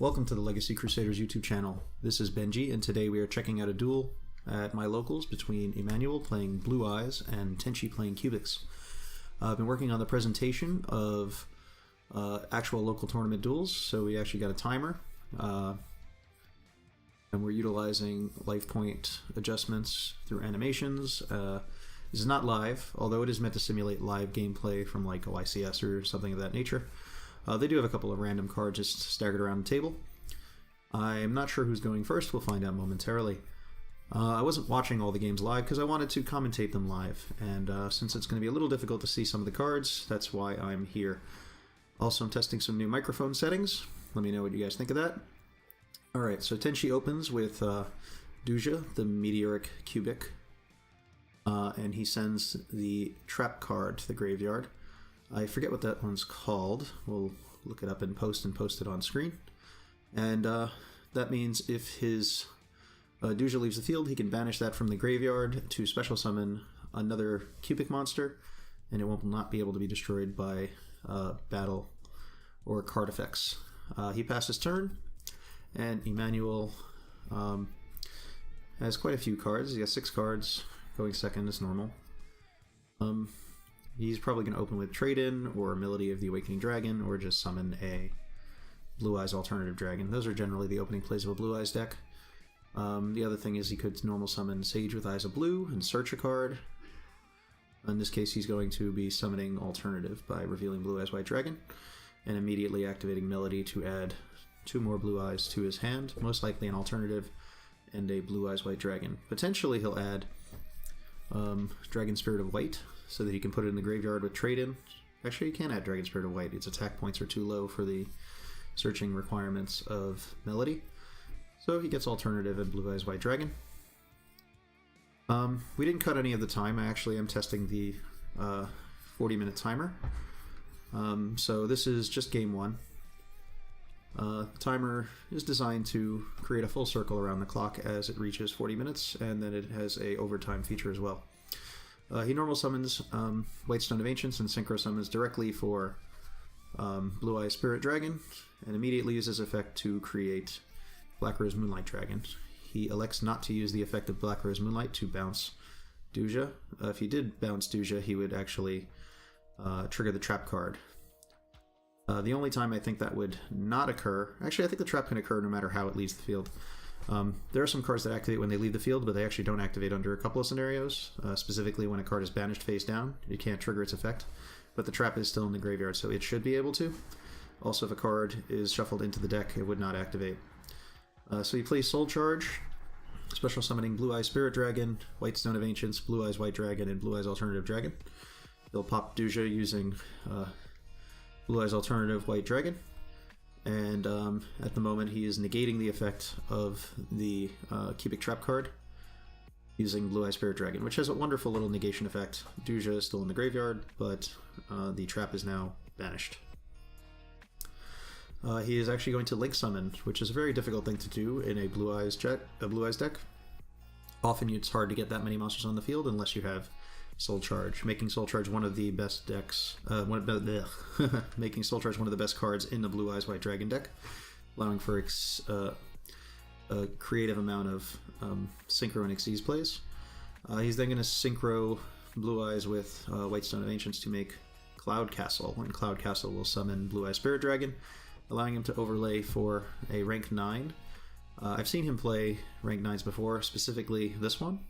Welcome to the Legacy Crusaders YouTube channel. This is Benji, and today we are checking out a duel at my locals between Emmanuel playing Blue Eyes and Tenchi playing Cubics. I've been working on the presentation of actual local tournament duels, so we actually got a timer, and we're utilizing life point adjustments through animations. This is not live, although it is meant to simulate live gameplay from like OICS or something of that nature. They do have a couple of random cards just staggered around the table. I'm not sure who's going first, we'll find out momentarily. I wasn't watching all the games live because I wanted to commentate them live, and since it's going to be a little difficult to see some of the cards, that's why I'm here. Also, I'm testing some new microphone settings. Let me know what you guys think of that. Alright, so Tenchi opens with Duja, the Meteoric Cubic, and he sends the Trap card to the graveyard. I forget what that one's called. We'll look it up in post and post it on screen. And that means if his Duja leaves the field, he can banish that from the graveyard to special summon another Cubic monster, and it will not be able to be destroyed by battle or card effects. He passed his turn, and Emmanuel has quite a few cards. He has 6 cards. Going second is normal. He's probably going to open with Trade-In, or Melody of the Awakening Dragon, or just summon a Blue Eyes Alternative Dragon. Those are generally the opening plays of a Blue Eyes deck. The other thing is he could normal summon Sage with Eyes of Blue and search a card. In this case, he's going to be summoning Alternative by revealing Blue Eyes White Dragon, and immediately activating Melody to add 2 more Blue Eyes to his hand, most likely an Alternative and a Blue Eyes White Dragon. Potentially he'll add Dragon Spirit of White, so that he can put it in the graveyard with Trade-In. Actually, you can add Dragon Spirit of White. Its attack points are too low for the searching requirements of Melody. So he gets Alternative and Blue Eyes White Dragon. We didn't cut any of the time. I actually am testing the 40-minute timer. So this is just game 1. The timer is designed to create a full circle around the clock as it reaches 40 minutes, and then it has a overtime feature as well. He normal summons White Stone of Ancients and synchro summons directly for Blue Eye Spirit Dragon, and immediately uses effect to create Black Rose Moonlight Dragon. He elects not to use the effect of Black Rose Moonlight to bounce Duja. If he did bounce Duja, he would actually trigger the trap card. The only time I think that would not occur... Actually, I think the trap can occur no matter how it leaves the field. There are some cards that activate when they leave the field, but they actually don't activate under a couple of scenarios. Specifically, when a card is banished face down, you can't trigger its effect. But the trap is still in the graveyard, so it should be able to. Also, if a card is shuffled into the deck, it would not activate. So he plays Soul Charge, special summoning Blue Eyes Spirit Dragon, White Stone of Ancients, Blue Eyes White Dragon, and Blue Eyes Alternative Dragon. He'll pop Duja using Blue Eyes Alternative White Dragon. And at the moment he is negating the effect of the Cubic Trap card using Blue Eye Spirit Dragon, which has a wonderful little negation effect. Duja is still in the graveyard, but the trap is now banished. He is actually going to Link Summon, which is a very difficult thing to do in a Blue Eyes deck. Often it's hard to get that many monsters on the field unless you have Soul Charge, making Soul Charge one of the best decks, making Soul Charge one of the best cards in the Blue Eyes White Dragon deck, allowing for a creative amount of Synchro and Xyz plays. He's then going to Synchro Blue Eyes with White Stone of Ancients to make Cloud Castle, and Cloud Castle will summon Blue Eyes Spirit Dragon, allowing him to overlay for a rank 9. I've seen him play rank 9s before, specifically this one,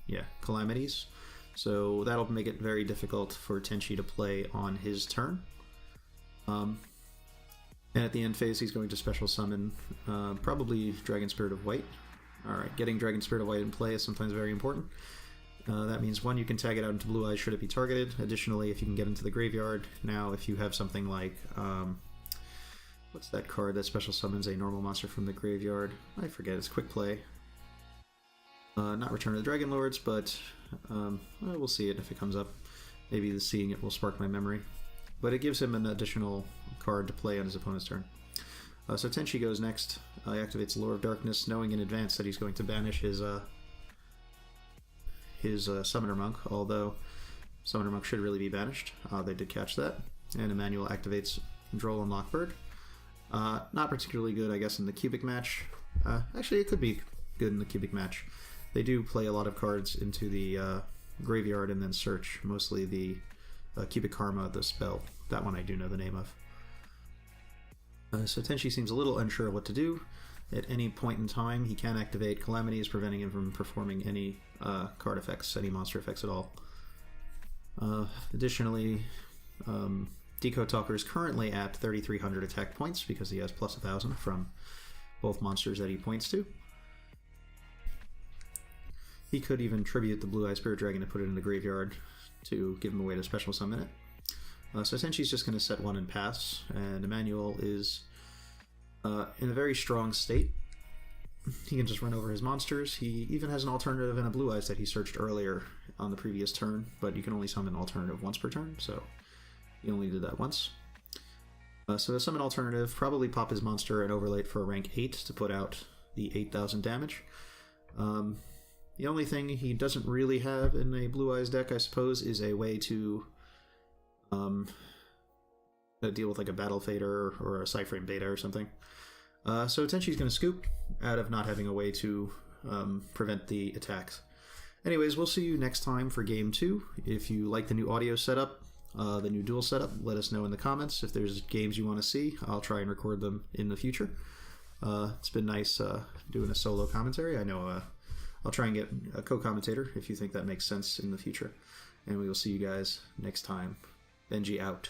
Calamities. So that'll make it very difficult for Tenchi to play on his turn. And at the end phase, he's going to special summon probably Dragon Spirit of White. Alright, getting Dragon Spirit of White in play is sometimes very important. That means, 1, you can tag it out into Blue Eyes should it be targeted. Additionally, if you can get into the graveyard. Now, if you have something like... what's that card that special summons a normal monster from the graveyard? I forget, it's Quick Play. Not Return of the Dragon Lords, but we'll see it if it comes up. Maybe seeing it will spark my memory. But it gives him an additional card to play on his opponent's turn. So Tenchi goes next. He activates Lure of Darkness, knowing in advance that he's going to banish his Summoner Monk, although Summoner Monk should really be banished. They did catch that. And Emmanuel activates Droll and Lockbird. Not particularly good, I guess, in the cubic match. Actually, it could be good in the cubic match. They do play a lot of cards into the graveyard and then search, mostly the Cubic Karma, the spell. That one I do know the name of. So Tenchi seems a little unsure of what to do. At any point in time, he can activate Calamities, preventing him from performing any card effects, any monster effects at all. Additionally, Deco Talker is currently at 3,300 attack points because he has plus 1,000 from both monsters that he points to. He could even tribute the Blue-Eye Spirit Dragon to put it in the graveyard to give him a way to special summon it. So Tenchi's just going to set one and pass, and Emmanuel is in a very strong state. He can just run over his monsters. He even has an alternative in a Blue Eyes that he searched earlier on the previous turn, but you can only summon an alternative once per turn, so he only did that once. So to summon alternative, probably pop his monster and overlay it for a rank 8 to put out the 8,000 damage. The only thing he doesn't really have in a Blue Eyes deck, I suppose, is a way to deal with like a Battle Fader or a Cyframe Beta or something. So Tenchi's going to scoop out of not having a way to prevent the attacks. Anyways, we'll see you next time for Game 2. If you like the new audio setup, the new duel setup, let us know in the comments. If there's games you want to see, I'll try and record them in the future. It's been nice doing a solo commentary. I know I'll try and get a co-commentator if you think that makes sense in the future. And we will see you guys next time. Benji out.